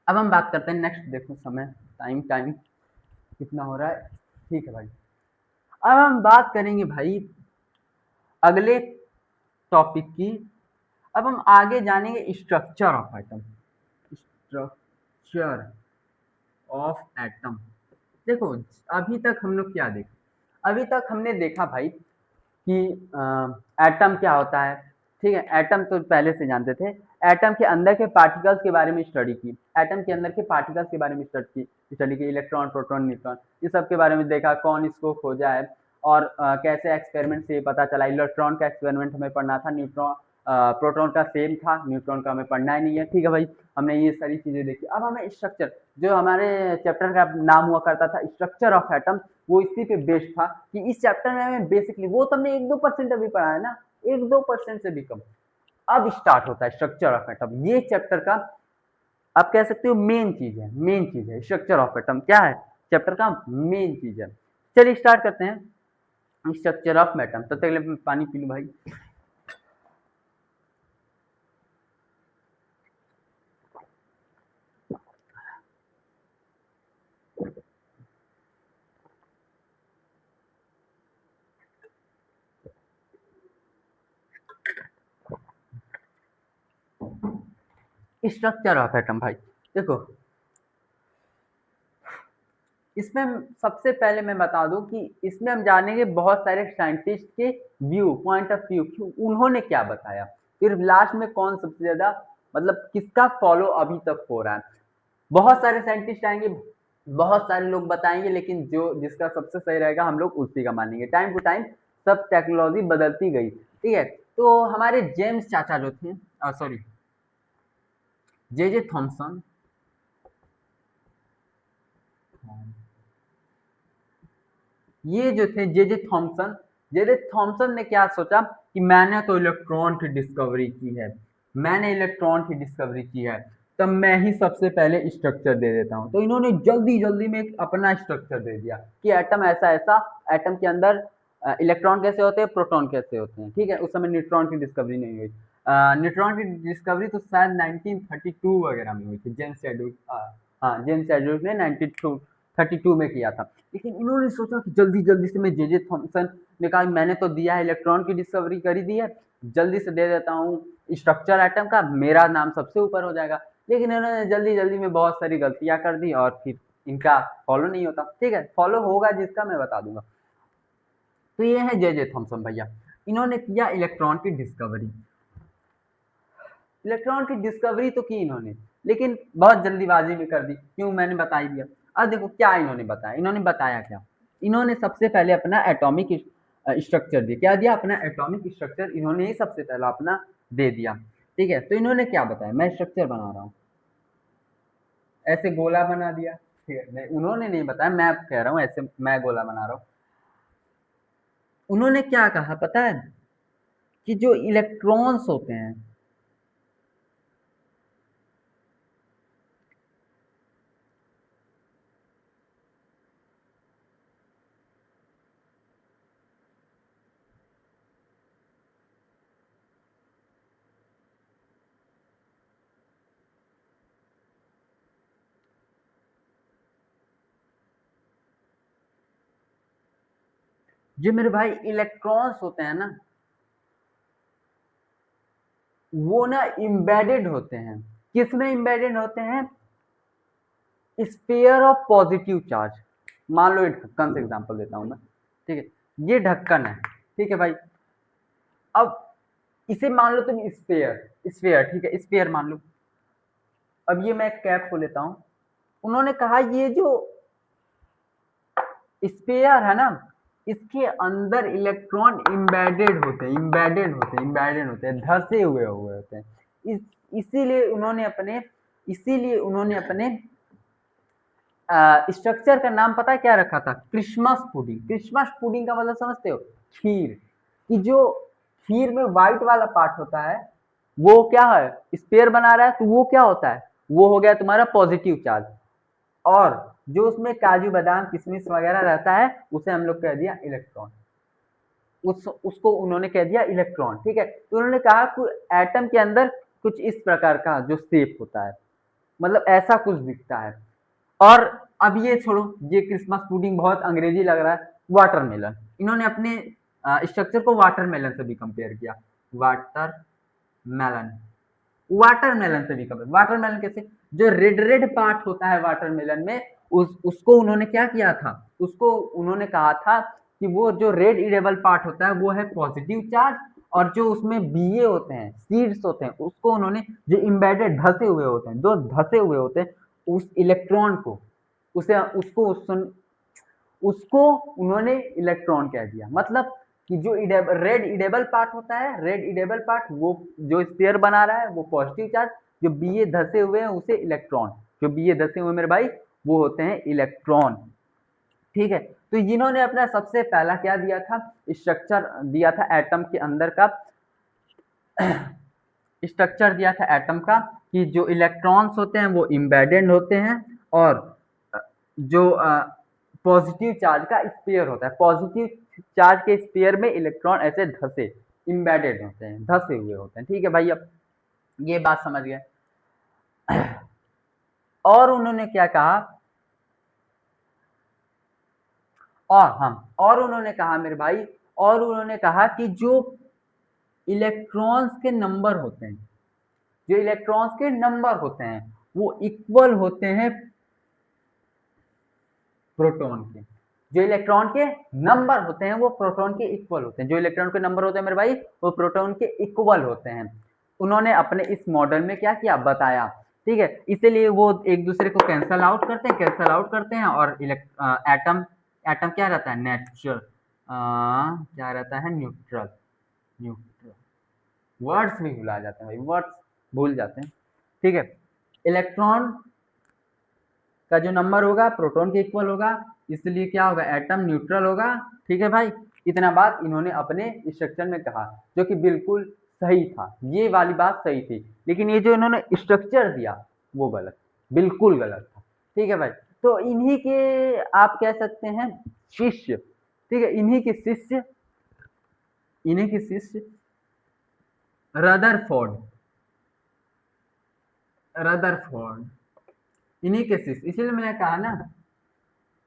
अब हम बात करते हैं नेक्स्ट। देखो समय टाइम टाइम कितना हो रहा है। ठीक है भाई, अब हम बात करेंगे भाई अगले टॉपिक की। अब हम आगे जानेंगे structure of atom. Structure of atom, देखो अभी तक हम लोग क्या देखा, अभी तक हमने देखा भाई कि एटम क्या होता है। ठीक है, एटम तो पहले से जानते थे। एटम के अंदर के पार्टिकल्स के बारे में स्टडी की, एटम के अंदर के पार्टिकल्स के बारे में स्टडी की इलेक्ट्रॉन प्रोटॉन न्यूट्रॉन, ये सब के बारे में देखा, कौन इसको खोजा है और कैसे एक्सपेरिमेंट से पता चला। इलेक्ट्रॉन का एक्सपेरिमेंट हमें पढ़ना था, न्यूट्रॉन प्रोटॉन का सेम था, न्यूट्रॉन का हमें पढ़ना ही नहीं है। ठीक है भाई, हमने ये सारी चीजें देखी। अब हमें स्ट्रक्चर, जो हमारे चैप्टर का नाम हुआ करता था स्ट्रक्चर ऑफ एटम, वो इसी पे बेस्ड था कि इस चैप्टर में हमें बेसिकली, वो तो हमने 1-2% अभी पढ़ा है ना, 1-2% से भी कम। अब स्टार्ट होता है स्ट्रक्चर ऑफ एटम, ये चैप्टर का आप कह सकते हो मेन चीज है, मेन चीज है स्ट्रक्चर ऑफ एटम। क्या है चैप्टर का मेन चीज है। चलिए स्टार्ट करते हैं स्ट्रक्चर ऑफ एटम। तब तक मैं पानी पी लूं भाई। स्ट्रक्चर ऑफ एटम भाई देखो, इसमें सबसे पहले मैं बता दूं कि इसमें हम जानेंगे बहुत सारे साइंटिस्ट के व्यू, पॉइंट ऑफ व्यू, उन्होंने क्या बताया, फिर लास्ट में कौन सबसे ज्यादा मतलब किसका फॉलो अभी तक हो रहा है। बहुत सारे साइंटिस्ट आएंगे, बहुत सारे लोग बताएंगे, लेकिन जो जिसका सबसे सही रहेगा हम लोग उसी का मानेंगे। टाइम टू टाइम सब टेक्नोलॉजी बदलती गई। ठीक है, तो हमारे जेम्स चाचा जो थे, सॉरी जे थॉमसन, ये जो थे जे थॉमसन ने क्या सोचा कि मैंने तो इलेक्ट्रॉन की डिस्कवरी की है, मैंने इलेक्ट्रॉन की डिस्कवरी की है, तब मैं ही सबसे पहले स्ट्रक्चर दे देता हूँ। तो इन्होंने जल्दी जल्दी में एक अपना स्ट्रक्चर दे दिया कि एटम ऐसा ऐसा, एटम के अंदर इलेक्ट्रॉन कैसे होते हैं, प्रोटॉन कैसे होते हैं। ठीक है, उस समय न्यूट्रॉन की डिस्कवरी नहीं हुई। न्यूट्रॉन की डिस्कवरी तो शायद 1932 वगैरह में हुई थी, जेम्स चैडविक, हाँ जेम्स चैडविक ने 1932 में किया था। लेकिन इन्होंने सोचा कि जल्दी जल्दी से, मैं जे थॉमसन ने कहा मैंने तो दिया है, इलेक्ट्रॉन की डिस्कवरी करी दी है, जल्दी से दे देता हूँ स्ट्रक्चर एटम का, मेरा नाम सबसे ऊपर हो जाएगा। लेकिन इन्होंने जल्दी जल्दी में बहुत सारी गलतियां कर दी और फिर इनका फॉलो नहीं होता। ठीक है, फॉलो होगा जिसका मैं बता दूंगा। तो ये है जे थॉमसन भैया, इन्होंने किया इलेक्ट्रॉन की डिस्कवरी। इलेक्ट्रॉन की डिस्कवरी तो की इन्होंने, लेकिन बहुत जल्दीबाजी में कर दी, क्यों मैंने बता ही दिया। अब देखो क्या इन्होंने बताया, इन्होंने बताया क्या, इन्होंने सबसे पहले अपना एटॉमिक स्ट्रक्चर दिया। क्या दिया, अपना एटॉमिक स्ट्रक्चर इन्होंने ही सबसे पहला अपना दे दिया। ठीक है, तो इन्होंने क्या बताया, मैं स्ट्रक्चर बना रहा हूँ, ऐसे गोला बना दिया। ठीक है, नहीं उन्होंने नहीं बताया, मैं कह रहा हूँ ऐसे मैं गोला बना रहा हूँ। उन्होंने क्या कहा पता है, कि जो इलेक्ट्रॉन्स होते हैं, जो मेरे भाई इलेक्ट्रॉन्स होते हैं ना, वो ना इम्बेडेड होते हैं, किसमें इम्बेडेड होते हैं, स्पेयर ऑफ पॉजिटिव चार्ज। मान लो एक ढक्कन से एग्जांपल देता हूं मैं। ठीक है, ये ढक्कन है। ठीक है भाई, अब इसे मान लो तुम स्पेयर, स्पेयर ठीक है, स्पेयर मान लो। अब ये मैं कैप को लेता हूं, उन्होंने कहा ये जो स्पेयर है ना, इसके अंदर इलेक्ट्रॉन इम्बेडेड होते हैं, धंसे हुए होते हैं। इस इसीलिए उन्होंने अपने स्ट्रक्चर का नाम पता है क्या रखा था, क्रिसमस पुडिंग। क्रिसमस पुडिंग का मतलब समझते हो, खीर। कि जो खीर में व्हाइट वाला पार्ट होता है, वो क्या है, स्पेयर बना रहा है, तो वो क्या होता है, वो हो गया तुम्हारा पॉजिटिव चार्ज। और जो उसमें काजू बादाम किशमिश वगैरह रहता है उसे हम लोग कह दिया इलेक्ट्रॉन। उसको उन्होंने कह दिया इलेक्ट्रॉन। ठीक है, तो उन्होंने कहा कि एटम के अंदर कुछ इस प्रकार का जो शेप होता है, मतलब ऐसा कुछ दिखता है। और अब ये छोड़ो, ये क्रिसमस पुडिंग बहुत अंग्रेजी लग रहा है। वाटरमेलन, इन्होंने अपने स्ट्रक्चर को वाटरमेलन से भी कंपेयर किया। वाटरमेलन, वाटरमेलन से भी कंपेयर, वाटरमेलन कैसे, जो रेड रेड पार्ट होता है वाटरमेलन में, उसको उन्होंने क्या किया था, उसको उन्होंने कहा था कि वो जो रेड इरेबल पार्ट होता है वो है पॉजिटिव चार्ज, और जो उसमें बीए होते हैं, सीड्स होते हैं, उसको उन्होंने, जो इम्बेडेड धसे हुए होते हैं, जो धसे हुए होते हैं, उस इलेक्ट्रॉन को, उसे उसको उसको उन्होंने इलेक्ट्रॉन कह दिया। मतलब कि जो रेड इडेबल पार्ट होता है, रेड इडेबल पार्ट, वो जो स्पेयर बना रहा है वो पॉजिटिव चार्ज, जो बीए धसे हुए हैं उसे इलेक्ट्रॉन, जो बीए धसे हुए मेरे भाई वो होते हैं इलेक्ट्रॉन। ठीक है, तो इन्होंने अपना सबसे पहला क्या दिया था, स्ट्रक्चर दिया था एटम के अंदर का, स्ट्रक्चर दिया था एटम का, कि जो इलेक्ट्रॉन्स होते हैं वो इम्बेडेड होते हैं, और जो पॉजिटिव चार्ज का स्पेयर होता है, पॉजिटिव चार्ज के स्पेयर में इलेक्ट्रॉन ऐसे धसे इम्बेडेड होते हैं, धसे हुए होते हैं। ठीक है भाई, अब ये बात समझ गए। और उन्होंने क्या कहा, और उन्होंने कहा मेरे भाई, और उन्होंने कहा कि जो इलेक्ट्रॉन्स के नंबर होते हैं, जो इलेक्ट्रॉन्स के नंबर होते हैं वो इक्वल होते हैं प्रोटॉन के, जो इलेक्ट्रॉन के नंबर होते हैं वो प्रोटॉन के इक्वल होते हैं, जो इलेक्ट्रॉन के नंबर होते हैं मेरे भाई वो प्रोटॉन के इक्वल होते हैं। उन्होंने अपने इस मॉडल में क्या किया, बताया। ठीक है, इसीलिए वो एक दूसरे को कैंसल आउट करते हैं, कैंसल आउट करते हैं, और एटम, एटम क्या रहता है, नेचुरल, क्या रहता है, न्यूट्रल, न्यूट्रल, वर्ड्स भी भुला जाते हैं भाई, वर्ड्स भूल जाते हैं। ठीक है, इलेक्ट्रॉन का जो नंबर होगा प्रोटॉन के इक्वल होगा, इसलिए क्या होगा, एटम न्यूट्रल होगा। ठीक है भाई, इतना बात इन्होंने अपने स्ट्रक्चर में कहा, जो कि बिल्कुल सही था, ये वाली बात सही थी, लेकिन ये जो इन्होंने स्ट्रक्चर दिया वो गलत, बिल्कुल गलत था। ठीक है भाई, तो इन्हीं के आप कह सकते हैं शिष्य, ठीक है, इन्हीं के शिष्य, इन्हीं के शिष्य रदरफोर्ड, रदरफोर्ड, इन्हीं के शिष्य, इसीलिए मैंने कहा ना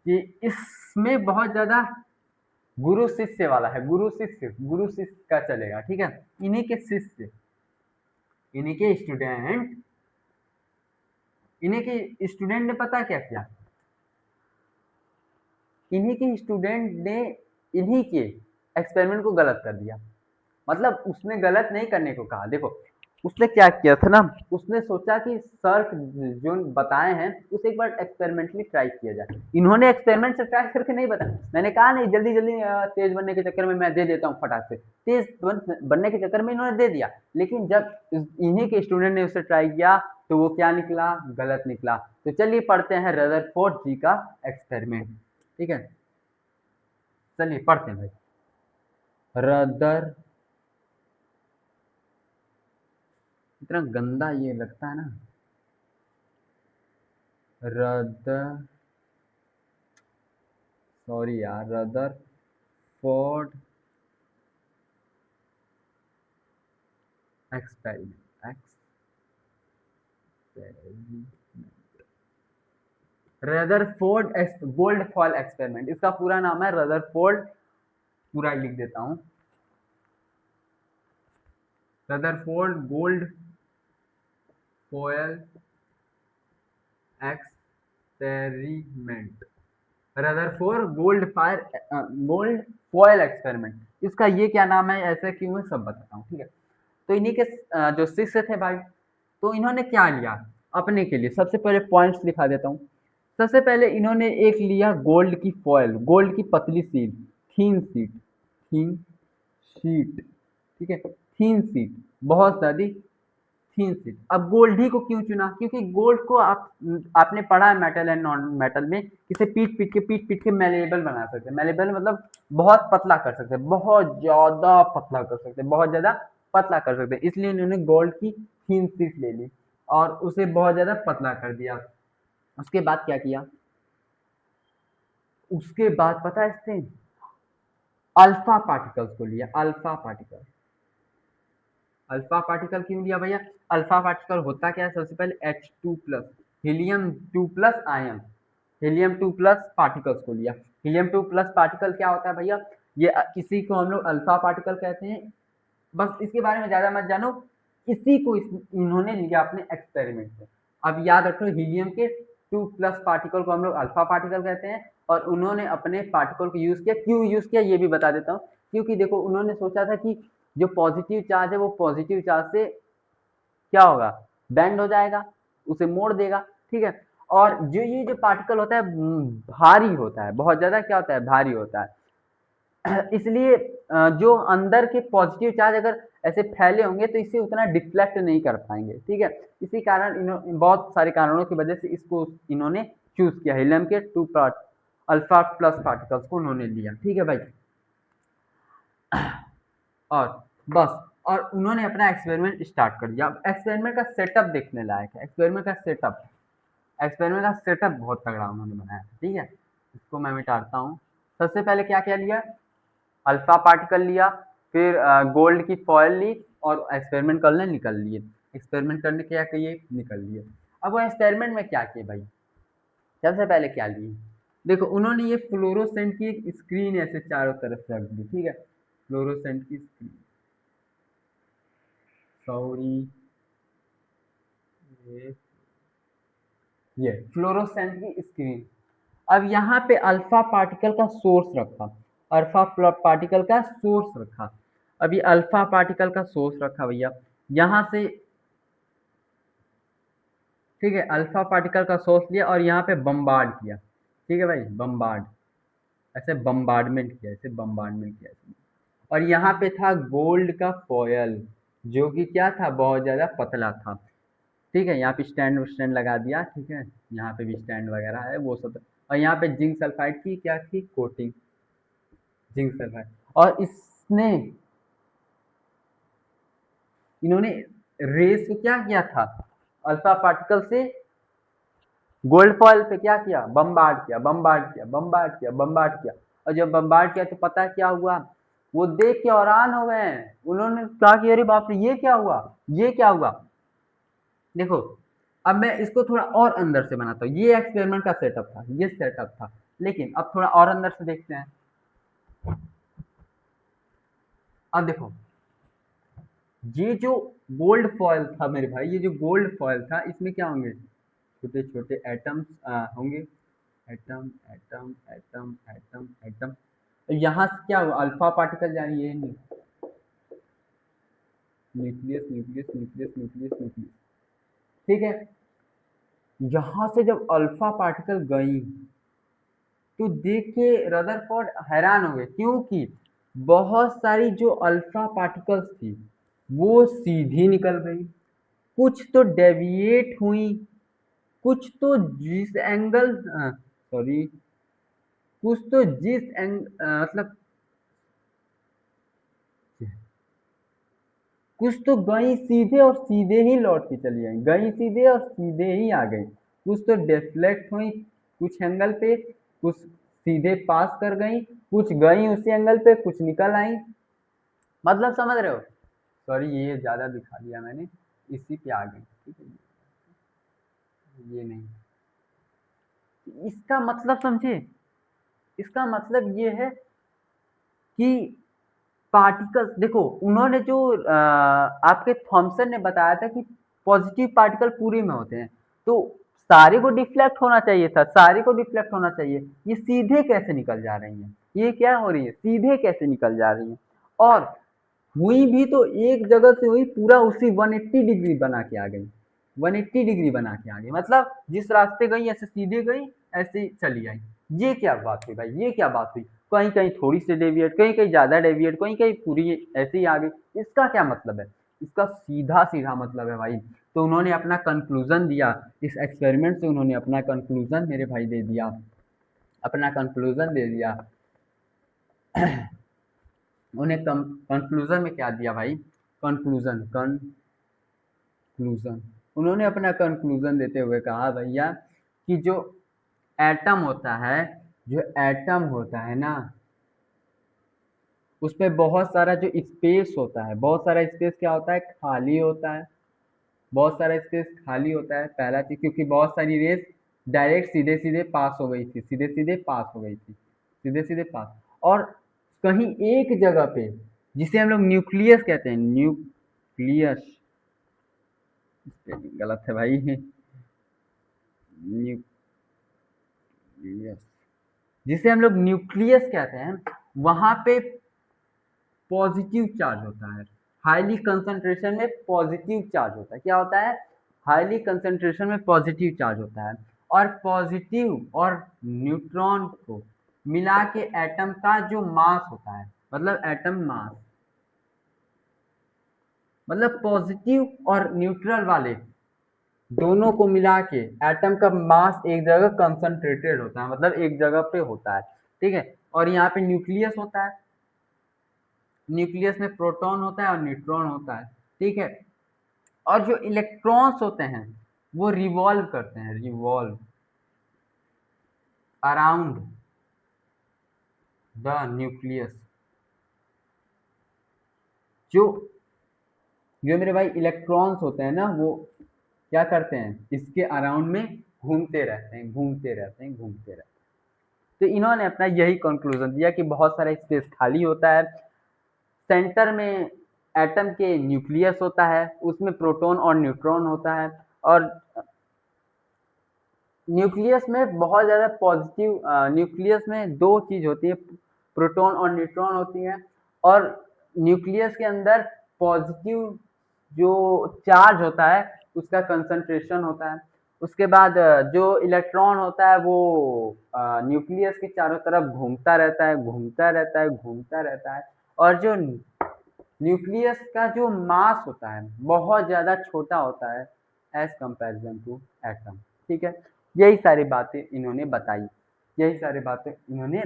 कि इसमें बहुत ज्यादा गुरु शिष्य वाला है, गुरु शिष्य, गुरु शिष्य का चलेगा। ठीक है, इन्हीं के शिष्य, इन्हीं के स्टूडेंट, इन्हीं के स्टूडेंट ने पता क्या किया, इन्हीं के स्टूडेंट ने इन्हीं के एक्सपेरिमेंट को गलत कर दिया। मतलब उसने गलत नहीं करने को कहा, देखो उसने क्या किया था ना, उसने सोचा कि सर जो बताए हैं उसे एक बार एक्सपेरिमेंटली ट्राई किया जाए। इन्होंने एक्सपेरिमेंट से ट्राई करके नहीं बताया, मैंने कहा नहीं जल्दी जल्दी तेज बनने के चक्कर में मैं दे देता हूँ फटाक से, बनने के चक्कर में इन्होंने दे दिया, लेकिन जब इन्हीं के स्टूडेंट ने उसे ट्राई किया तो वो क्या निकला, गलत निकला। तो चलिए पढ़ते हैं रदरफोर्ड जी का एक्सपेरिमेंट। ठीक है, चलिए पढ़ते हैं भाई। रदर, इतना गंदा ये लगता है ना, रदर, सॉरी यार, Rutherford experiment, Rutherford gold foil experiment, इसका पूरा नाम है रदरफोर्ड, पूरा लिख देता हूं, Rutherford gold foil experiment, Rutherford gold foil experiment, इसका ये क्या नाम है, ऐसे क्यों है सब बताता हूँ। ठीक है, तो इन्हीं के जो शिष्य थे भाई, तो इन्होंने क्या लिया अपने के लिए, सबसे पहले पॉइंट्स दिखा देता हूँ। सबसे पहले इन्होंने एक लिया गोल्ड की फॉयल, गोल्ड की पतली शीट, थीन शीट, थीन शीट, ठीक है, थीन शीट, बहुत ज्यादा थीन शीट। अब गोल्ड ही को क्यों चुना, क्योंकि गोल्ड को आपने पढ़ा है मेटल एंड नॉन मेटल में, इसे पीट के मेलेबल बना सकते हैं। मेलेबल मतलब बहुत पतला कर सकते हैं, बहुत ज्यादा पतला कर सकते हैं, बहुत ज्यादा पतला कर सकते हैं, इसलिए इन्होंने गोल्ड की थीन शीट ले ली और उसे बहुत ज्यादा पतला कर दिया। उसके बाद क्या किया, उसके बाद पता है इसने अल्फा पार्टिकल्स को लिया, अल्फा पार्टिकल। अल्फा पार्टिकल क्यों लिया भैया, अल्फा पार्टिकल होता क्या है, सबसे पहले H2+, helium 2+ ion, helium 2+ particles को लिया। हीलियम 2+ पार्टिकल क्या होता है भैया, ये इसी को हम लोग अल्फा पार्टिकल कहते हैं। बस इसके बारे में ज्यादा मत जानो, इसी को इन्होंने लिया अपने एक्सपेरिमेंट में। अब याद रखो, हीलियम के 2+ पार्टिकल को हम लोग अल्फा पार्टिकल कहते हैं, और उन्होंने अपने पार्टिकल को यूज किया। क्यों यूज किया ये भी बता देता हूँ। क्योंकि देखो, उन्होंने सोचा था कि जो पॉजिटिव चार्ज है वो पॉजिटिव चार्ज से क्या होगा, बैंड हो जाएगा, उसे मोड़ देगा, ठीक है। और जो ये जो पार्टिकल होता है भारी होता है, बहुत ज्यादा क्या होता है, भारी होता है। इसलिए जो अंदर के पॉजिटिव चार्ज अगर ऐसे फैले होंगे तो इसे उतना डिफ्लेक्ट नहीं कर पाएंगे, ठीक है। इसी कारण बहुत सारे कारणों की वजह से इसको इन्होंने चूज किया, हीलियम के 2 अल्फा प्लस पार्टिकल्स को उन्होंने लिया, ठीक है भाई। और बस, और उन्होंने अपना एक्सपेरिमेंट स्टार्ट कर दिया। अब एक्सपेरिमेंट का सेटअप देखने लायक है, एक्सपेरिमेंट का सेटअप, एक्सपेरिमेंट का सेटअप बहुत तगड़ा उन्होंने बनाया, ठीक है। इसको मैं मिटाता हूँ। सबसे पहले क्या क्या लिया, अल्फा पार्टिकल लिया, फिर गोल्ड की फॉयल ली, और एक्सपेरिमेंट करने निकल लिए। एक्सपेरिमेंट करने क्या किए, निकल लिए। अब वो एक्सपेरिमेंट में क्या किए भाई, सबसे पहले क्या लिए, देखो उन्होंने ये फ्लोरोसेंट की एक स्क्रीन ऐसे चारों तरफ रख दी, ठीक है। फ्लोरोसेंट की स्क्रीन, सॉरी, ये फ्लोरोसेंट की स्क्रीन। अब यहाँ पे अल्फा पार्टिकल का सोर्स रखा, अल्फा पार्टिकल का सोर्स रखा। अभी अल्फा पार्टिकल का सोर्स रखा भैया, यहाँ से, ठीक है, अल्फा पार्टिकल का सोर्स लिया और यहाँ पे बम्बार्ड किया, ठीक है भाई, बम्बार्ड, ऐसे बम्बार्डमेंट किया, ऐसे बम्बार्डमेंट किया। और यहाँ पे था गोल्ड का फॉयल, जो कि क्या था, बहुत ज्यादा पतला था, ठीक है। यहाँ पे स्टैंड स्टैंड लगा दिया, ठीक है, यहाँ पे भी स्टैंड वगैरह है वो सब। और यहाँ पे जिंक सल्फाइड की क्या थी, कोटिंग, जिंक सल्फाइड। और इसने, इन्होंने रेस को क्या किया था, अल्फा पार्टिकल से गोल्ड फॉयल पे क्या किया, बम्बार्ड किया, बम्बार्ड किया, बम्बार्ड किया, बम्बार्ड किया। और जब बम्बार्ड किया तो पता है क्या हुआ, वो देख के हैरान हो गए हैं। उन्होंने कहा कि अरे बाप रे, ये क्या हुआ, ये क्या हुआ। देखो, अब मैं इसको थोड़ा और अंदर से बनाता हूँ। ये एक्सपेरिमेंट का सेटअप था, ये सेटअप था, लेकिन अब थोड़ा और अंदर से देखते हैं। अब देखो, ये जो गोल्ड फॉयल था मेरे भाई, ये जो गोल्ड फॉयल था, इसमें क्या होंगे, छोटे छोटे एटम्स होंगे, atom atom atom atom atom. यहाँ से क्या हुआ, अल्फा पार्टिकल जानी, ये nucleus nucleus nucleus nucleus nucleus, ठीक है। यहाँ से जब अल्फा पार्टिकल गई तो देख के रदरफोर्ड हैरान हो गए, क्योंकि बहुत सारी जो अल्फा पार्टिकल्स थी वो सीधी निकल गई, कुछ तो डेविएट हुई, कुछ तो जिस एंगल, सॉरी, कुछ तो जिस मतलब कुछ तो गई सीधे और सीधे ही लौट के चली आई, गई सीधे और सीधे ही आ गई। कुछ तो डिफ्लेक्ट हुई कुछ एंगल पे, कुछ सीधे पास कर गई, कुछ गई उसी एंगल पे, कुछ निकल आई। मतलब समझ रहे हो, सॉरी ये ज्यादा दिखा दिया मैंने, इसी पे आ गई, ठीक है, ये नहीं। इसका मतलब समझे, इसका मतलब ये है कि पार्टिकल्स, देखो उन्होंने जो आपके थॉमसन ने बताया था कि पॉजिटिव पार्टिकल पूरे में होते हैं, तो सारे को डिफ्लेक्ट होना चाहिए था, सारे को डिफ्लेक्ट होना चाहिए। ये सीधे कैसे निकल जा रही हैं, ये क्या हो रही है, सीधे कैसे निकल जा रही हैं। और हुई भी तो एक जगह से हुई, पूरा उसी 180 डिग्री बना के आ गई, 180 डिग्री बना के आ गई, मतलब जिस रास्ते गई ऐसे सीधे गई, ऐसे चली आई। ये क्या बात हुई भाई, ये क्या बात हुई, कहीं कहीं थोड़ी सी डेविएट, कहीं कहीं ज्यादा डेविएट, कहीं कहीं पूरी ऐसे ही आ गई। इसका क्या मतलब है, इसका सीधा सीधा मतलब है भाई। तो उन्होंने अपना कंक्लूजन दिया, इस एक्सपेरिमेंट से उन्होंने अपना कंक्लूजन मेरे भाई दे दिया, अपना कंक्लूजन दे दिया। उन्हें कंक्लूजन में क्या दिया भाई, कंक्लूजन, कंक्लूजन, उन्होंने अपना कंक्लूजन देते हुए कहा भैया कि जो एटम होता है, जो एटम होता है ना, उसमें बहुत सारा जो स्पेस होता है, बहुत सारा स्पेस क्या होता है, खाली होता है। बहुत सारा स्पेस खाली होता है, पहला चीज, क्योंकि बहुत सारी रेस डायरेक्ट सीधे सीधे पास हो गई थी, सीधे सीधे पास हो गई थी, सीधे सीधे पास। और कहीं एक जगह पे, जिसे हम लोग न्यूक्लियस कहते हैं, न्यूक्लियस, गलत है भाई, न्यूक्लियस, जिसे हम लोग न्यूक्लियस कहते हैं, वहां पे पॉजिटिव चार्ज होता है, हाईली कंसंट्रेशन में पॉजिटिव चार्ज होता है। क्या होता है, हाईली कंसंट्रेशन में पॉजिटिव चार्ज होता है। और पॉजिटिव और न्यूट्रॉन को मिला के एटम का जो मास होता है, मतलब एटम मास, मतलब पॉजिटिव और न्यूट्रल वाले दोनों को मिला के एटम का मास एक जगह कंसंट्रेटेड होता है, मतलब एक जगह पे होता है। ठीक है, और यहाँ पे न्यूक्लियस होता है, न्यूक्लियस में प्रोटॉन होता है और न्यूट्रॉन होता है। ठीक है, और जो इलेक्ट्रॉन्स होते हैं वो रिवॉल्व करते हैं, रिवॉल्व अराउंड द न्यूक्लियस। जो जो मेरे भाई इलेक्ट्रॉन्स होते हैं ना, वो क्या करते हैं, इसके अराउंड में घूमते रहते हैं, घूमते रहते हैं, घूमते रहते हैं। तो इन्होंने अपना यही कंक्लूजन दिया कि बहुत सारा स्पेस खाली होता है, सेंटर में एटम के न्यूक्लियस होता है, उसमें प्रोटॉन और न्यूट्रॉन होता है। और न्यूक्लियस में बहुत ज़्यादा पॉजिटिव, न्यूक्लियस में दो चीज़ होती है, प्रोटॉन और न्यूट्रॉन होती हैं। और न्यूक्लियस के अंदर पॉजिटिव जो चार्ज होता है उसका कंसंट्रेशन होता है। उसके बाद जो इलेक्ट्रॉन होता है वो न्यूक्लियस के चारों तरफ घूमता रहता है, घूमता रहता है, घूमता रहता है। और जो न्यूक्लियस का जो मास होता है बहुत ज़्यादा छोटा होता है एज कंपैरिजन टू एटम। ठीक है, यही सारी बातें इन्होंने बताई, यही सारी बातें इन्होंने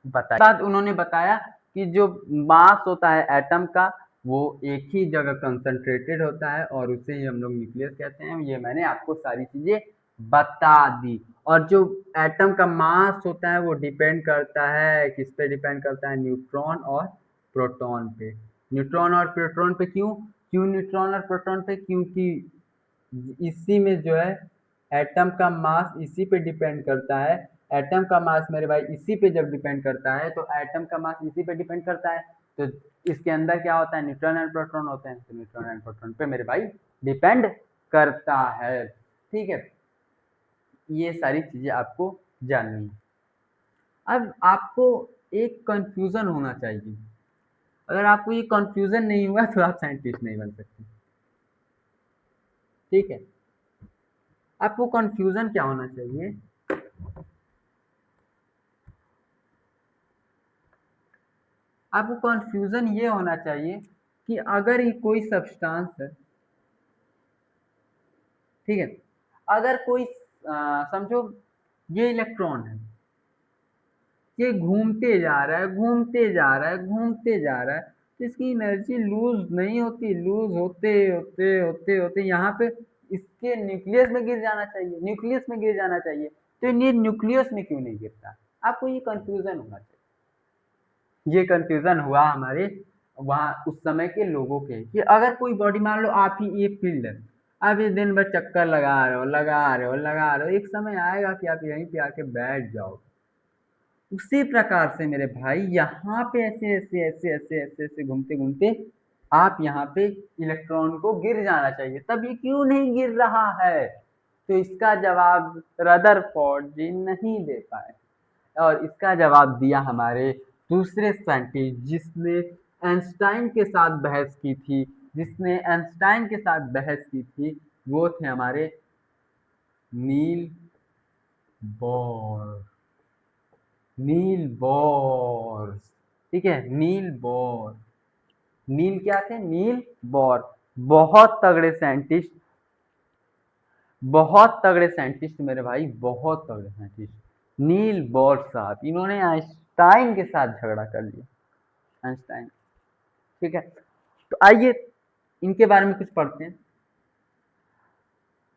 बताई। बाद उन्होंने बताया कि जो मास होता है एटम का वो एक ही जगह कंसंट्रेटेड होता है और उसे ही हम लोग न्यूक्लियस कहते हैं। ये मैंने आपको सारी चीजें बता दी। और जो एटम का मास होता है वो डिपेंड करता है, किस पे डिपेंड करता है, न्यूट्रॉन और प्रोटॉन पे। न्यूट्रॉन और प्रोटॉन पे क्यों, क्यों न्यूट्रॉन और प्रोटॉन पे, क्योंकि इसी में जो है एटम का मास इसी पे डिपेंड करता है। एटम का मास मेरे भाई इसी पे जब डिपेंड करता है, तो एटम का मास इसी पे डिपेंड करता है, तो इसके अंदर क्या होता है, न्यूट्रॉन एंड प्रोटॉन होते हैं, तो न्यूट्रॉन एंड प्रोटॉन पे मेरे भाई डिपेंड करता है। ठीक है, ये सारी चीजें आपको जाननी है। अब आपको एक कंफ्यूजन होना चाहिए, अगर आपको ये कंफ्यूजन नहीं हुआ तो आप साइंटिस्ट नहीं बन सकते। ठीक है, आपको कंफ्यूजन क्या होना चाहिए, आपको कंफ्यूजन ये होना चाहिए कि अगर ये कोई सब्सटेंस है, ठीक है, अगर कोई समझो ये इलेक्ट्रॉन है, ये घूमते जा रहा है, घूमते जा रहा है, घूमते जा रहा है, तो इसकी एनर्जी लूज नहीं होती, लूज होते होते होते होते यहाँ पे इसके न्यूक्लियस में गिर जाना चाहिए, न्यूक्लियस में गिर जाना चाहिए। तो ये न्यूक्लियस में क्यों नहीं गिरता, आपको ये कंफ्यूजन होना चाहिए। ये कंफ्यूजन हुआ हमारे वहाँ उस समय के लोगों के, कि अगर कोई बॉडी, मान लो आप ही एक फील्ड है, आप ये दिन भर चक्कर लगा रहे हो, लगा रहे हो, लगा रहे हो, एक समय आएगा कि आप यहीं पे आके बैठ जाओ। उसी प्रकार से मेरे भाई यहाँ पे ऐसे ऐसे ऐसे ऐसे ऐसे ऐसे घूमते घूमते आप यहाँ पे इलेक्ट्रॉन को गिर जाना चाहिए, तब ये क्यों नहीं गिर रहा है, तो इसका जवाब रदरफोर्ड जी नहीं दे पाए। और इसका जवाब दिया हमारे दूसरे साइंटिस्ट, जिसने आइंस्टाइन के साथ बहस की थी, जिसने आइंस्टाइन के साथ बहस की थी, वो थे हमारे नील बोर, नील बोर। ठीक है, नील बोर, नील क्या थे, नील बोर, बहुत तगड़े साइंटिस्ट, बहुत तगड़े साइंटिस्ट मेरे भाई, बहुत तगड़े साइंटिस्ट, नील बोर साहब, इन्होंने आइंस्टाइन के साथ झगड़ा कर लिया, आइंस्टाइन। ठीक है, तो आइए इनके बारे में कुछ पढ़ते हैं।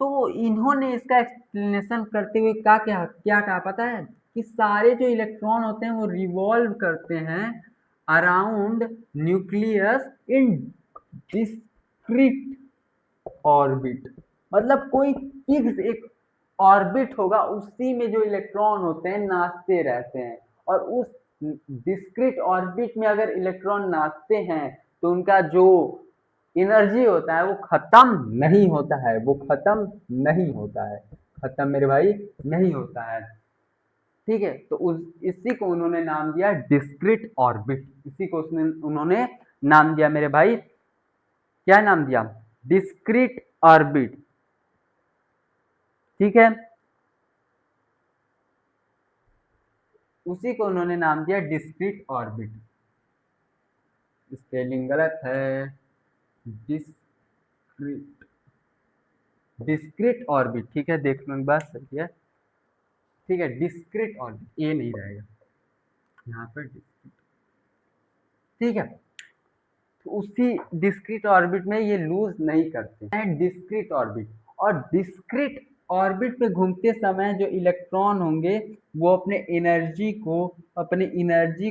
तो इन्होंने इसका एक्सप्लेनेशन करते हुए क्या क्या क्या कहा पता है, कि सारे जो इलेक्ट्रॉन होते हैं वो रिवॉल्व करते हैं around nucleus in discrete orbit. मतलब कोई फिक्स एक ऑर्बिट होगा, उसी में जो इलेक्ट्रॉन होते हैं नाचते रहते हैं, और उस डिस्क्रीट ऑर्बिट में अगर इलेक्ट्रॉन नाचते हैं तो उनका जो एनर्जी होता है वो खत्म नहीं होता है, वो खत्म नहीं होता है, खत्म मेरे भाई नहीं होता है। ठीक है, तो इसी को उन्होंने नाम दिया डिस्क्रीट ऑर्बिट, इसी को उन्होंने नाम दिया मेरे भाई, क्या नाम दिया, डिस्क्रीट ऑर्बिट। ठीक है, उसी को उन्होंने नाम दिया डिस्क्रीट ऑर्बिट। स्पेलिंग गलत है, डिस्क्रीट, डिस्क्रीट ऑर्बिट। ठीक है, देख लो एक बार, सही है। ठीक है, डिस्क्रीट ऑर्बिट, ए नहीं रहेगा यहाँ पर, डिस्क्रीट। ठीक है, तो उसी डिस्क्रीट ऑर्बिट में ये लूज नहीं करते हैं, डिस्क्रीट ऑर्बिट। और डिस्क्रीट ऑर्बिट पे घूमते समय जो इलेक्ट्रॉन होंगे वो अपने एनर्जी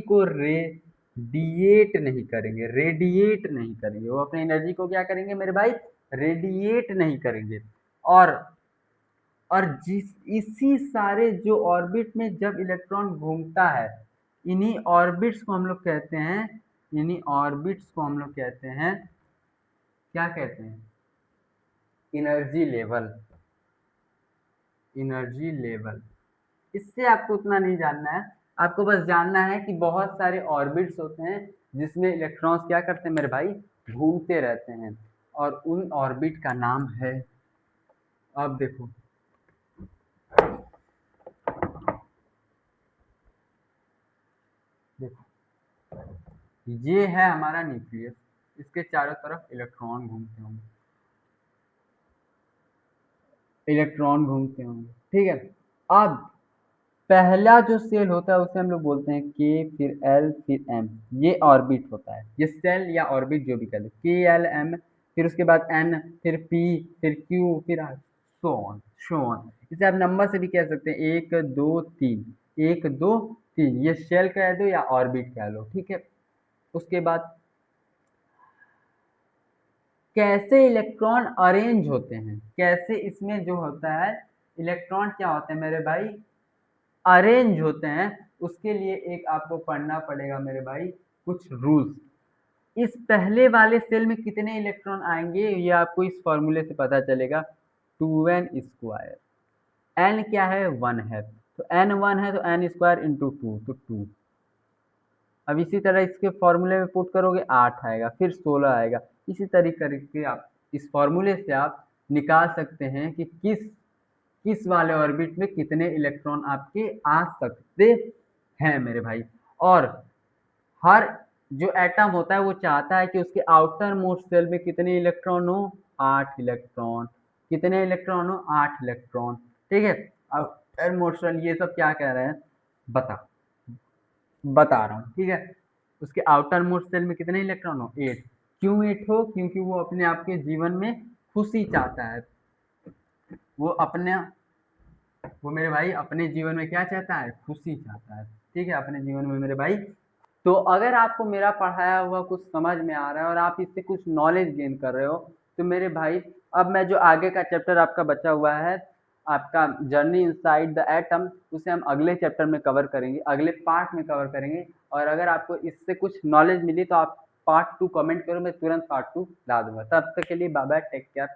को रेडिएट नहीं करेंगे, रेडिएट नहीं करेंगे, वो अपने एनर्जी को क्या करेंगे मेरे भाई, रेडिएट नहीं करेंगे। और जिस इसी सारे जो ऑर्बिट में जब इलेक्ट्रॉन घूमता है, इन्हीं ऑर्बिट्स को हम लोग कहते हैं, इन्हीं ऑर्बिट्स को हम लोग कहते हैं, क्या कहते हैं, एनर्जी लेवल, एनर्जी लेवल। इससे आपको उतना नहीं जानना है, आपको बस जानना है कि बहुत सारे ऑर्बिट्स होते हैं जिसमें इलेक्ट्रॉन्स क्या करते हैं मेरे भाई, घूमते रहते हैं, और उन ऑर्बिट का नाम है, अब देखो देखो ये है हमारा न्यूक्लियस, इसके चारों तरफ इलेक्ट्रॉन घूमते होंगे, इलेक्ट्रॉन घूमते होंगे। ठीक है, अब पहला जो सेल होता है उसे हम लोग बोलते हैं के, फिर एल, फिर एम, ये ऑर्बिट होता है, ये सेल या ऑर्बिट जो भी कह दो, के एल एम, फिर उसके बाद एन, फिर पी, फिर क्यू, फिर सो ऑन, सो ऑन। इसे आप नंबर से भी कह सकते हैं, एक दो तीन, एक दो तीन, ये शेल कह दो या ऑर्बिट कह लो। ठीक है, उसके बाद कैसे इलेक्ट्रॉन अरेंज होते हैं, कैसे इसमें जो होता है इलेक्ट्रॉन क्या होते हैं मेरे भाई, अरेंज होते हैं, उसके लिए एक आपको पढ़ना पड़ेगा मेरे भाई कुछ रूल्स। इस पहले वाले सेल में कितने इलेक्ट्रॉन आएंगे ये आपको इस फॉर्मूले से पता चलेगा, 2n स्क्वायर, n क्या है, 1 है, तो n 1 है तो n स्क्वायर इंटू 2, तो 2। अब इसी तरह इसके फॉर्मूले में पुट करोगे 8 आएगा, फिर 16 आएगा, इसी तरीके करके आप इस फॉर्मूले से आप निकाल सकते हैं कि किस वाले ऑर्बिट में कितने इलेक्ट्रॉन आपके आ सकते हैं मेरे भाई। और हर जो एटम होता है वो चाहता है कि उसके आउटर मोस्ट शेल में कितने इलेक्ट्रॉन हो, 8 इलेक्ट्रॉन, कितने इलेक्ट्रॉन हो, 8 इलेक्ट्रॉन। ठीक है, आउटर मोस्ट शेल ये सब क्या कह रहे हैं, बता रहा हूँ। ठीक है, उसके आउटर मोस्ट सेल में कितने इलेक्ट्रॉन हो, 8। क्यों 8 हो, क्योंकि वो अपने आपके जीवन में खुशी चाहता है, वो अपने वो मेरे भाई अपने जीवन में क्या चाहता है, खुशी चाहता है। ठीक है, अपने जीवन में मेरे भाई। तो अगर आपको मेरा पढ़ाया हुआ कुछ समझ में आ रहा है और आप इससे कुछ नॉलेज गेन कर रहे हो, तो मेरे भाई अब मैं जो आगे का चैप्टर आपका बचा हुआ है, आपका जर्नी इनसाइड द एटम, उसे हम अगले चैप्टर में कवर करेंगे, अगले पार्ट में कवर करेंगे। और अगर आपको इससे कुछ नॉलेज मिली तो आप पार्ट 2 कमेंट करो, मैं तुरंत पार्ट 2 ला दूंगा। तब तक के लिए बाय बाय, टेक केयर।